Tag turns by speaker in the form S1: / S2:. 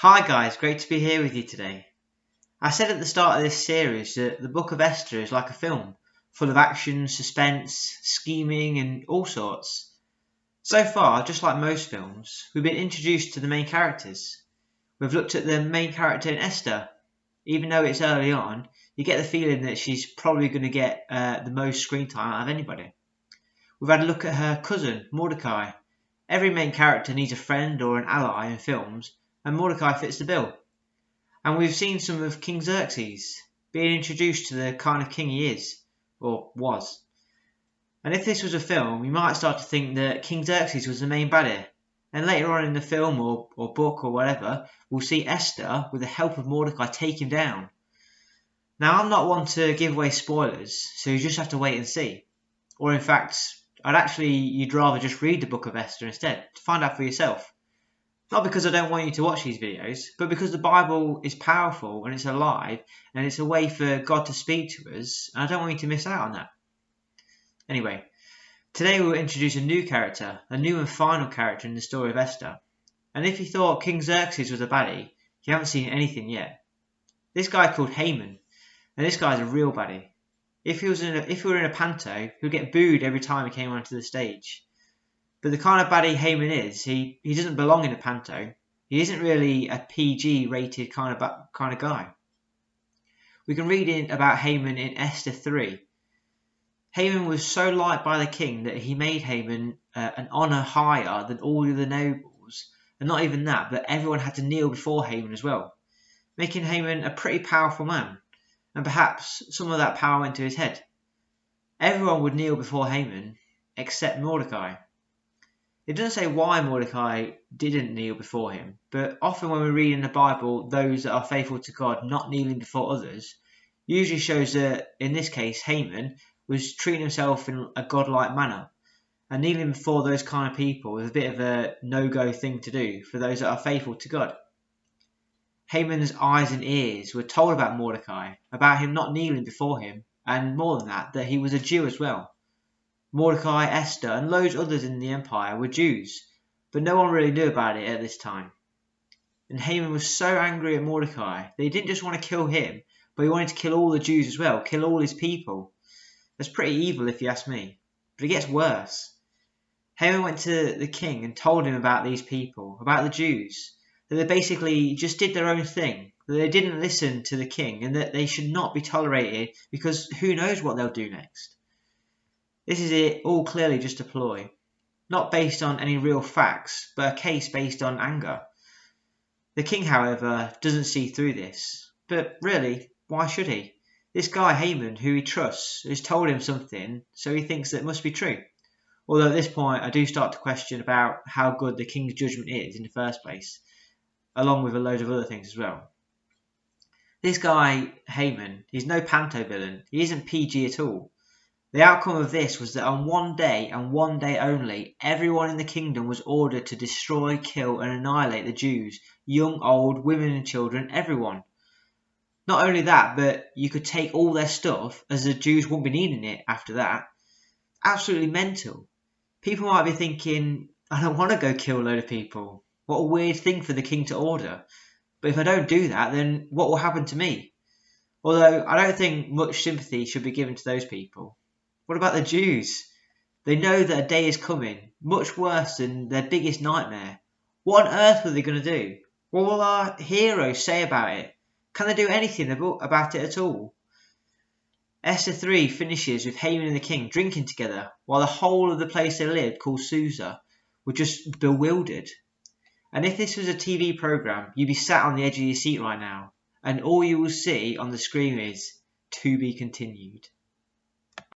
S1: Hi guys, great to be here with you today. I said at the start of this series that the book of Esther is like a film, full of action, suspense, scheming and all sorts. So far, just like most films, we've been introduced to the main characters. We've looked at the main character in Esther. Even though it's early on, you get the feeling that she's probably going to get the most screen time out of anybody. We've had a look at her cousin, Mordecai. Every main character needs a friend or an ally in films, and Mordecai fits the bill. And we've seen some of King Xerxes being introduced to the kind of king he is, or was. And if this was a film, you might start to think that King Xerxes was the main baddie. And later on in the film or book or whatever, we'll see Esther, with the help of Mordecai, take him down. Now, I'm not one to give away spoilers, so you just have to wait and see. Or in fact, you'd rather just read the book of Esther instead, to find out for yourself. Not because I don't want you to watch these videos, but because the Bible is powerful and it's alive and it's a way for God to speak to us, and I don't want you to miss out on that. Anyway, today we'll introduce a new character, a new and final character in the story of Esther. And if you thought King Xerxes was a baddie, you haven't seen anything yet. This guy called Haman, and this guy's a real baddie. If he were in a panto, he'd get booed every time he came onto the stage. But the kind of baddie Haman is, he doesn't belong in a panto. He isn't really a PG rated kind of guy. We can read about Haman in Esther 3. Haman was so liked by the king that he made Haman an honour higher than all of the nobles. And not even that, but everyone had to kneel before Haman as well, making Haman a pretty powerful man. And perhaps some of that power went to his head. Everyone would kneel before Haman, except Mordecai. It doesn't say why Mordecai didn't kneel before him, but often when we read in the Bible those that are faithful to God not kneeling before others, usually shows that in this case Haman was treating himself in a godlike manner, and kneeling before those kind of people is a bit of a no-go thing to do for those that are faithful to God. Haman's eyes and ears were told about Mordecai, about him not kneeling before him, and more than that he was a Jew as well. Mordecai, Esther, and loads of others in the empire were Jews, but no one really knew about it at this time. And Haman was so angry at Mordecai that he didn't just want to kill him, but he wanted to kill all the Jews as well, kill all his people. That's pretty evil if you ask me, but it gets worse. Haman went to the king and told him about these people, about the Jews, that they basically just did their own thing, that they didn't listen to the king, and that they should not be tolerated because who knows what they'll do next. This is it all clearly just a ploy, not based on any real facts, but a case based on anger. The king, however, doesn't see through this. But really, why should he? This guy Haman, who he trusts, has told him something, so he thinks that it must be true. Although at this point I do start to question about how good the king's judgment is in the first place, along with a load of other things as well. This guy Haman, he's no panto villain, he isn't PG at all. The outcome of this was that on one day and one day only, everyone in the kingdom was ordered to destroy, kill and annihilate the Jews, young, old, women and children, everyone. Not only that, but you could take all their stuff, as the Jews wouldn't be needing it after that. Absolutely mental. People might be thinking, I don't want to go kill a load of people. What a weird thing for the king to order. But if I don't do that, then what will happen to me? Although I don't think much sympathy should be given to those people. What about the Jews? They know that a day is coming, much worse than their biggest nightmare. What on earth were they going to do? What will our heroes say about it? Can they do anything about it at all? Esther 3 finishes with Haman and the king drinking together, while the whole of the place they lived, called Susa, were just bewildered. And if this was a TV programme, you'd be sat on the edge of your seat right now, and all you will see on the screen is "To be continued."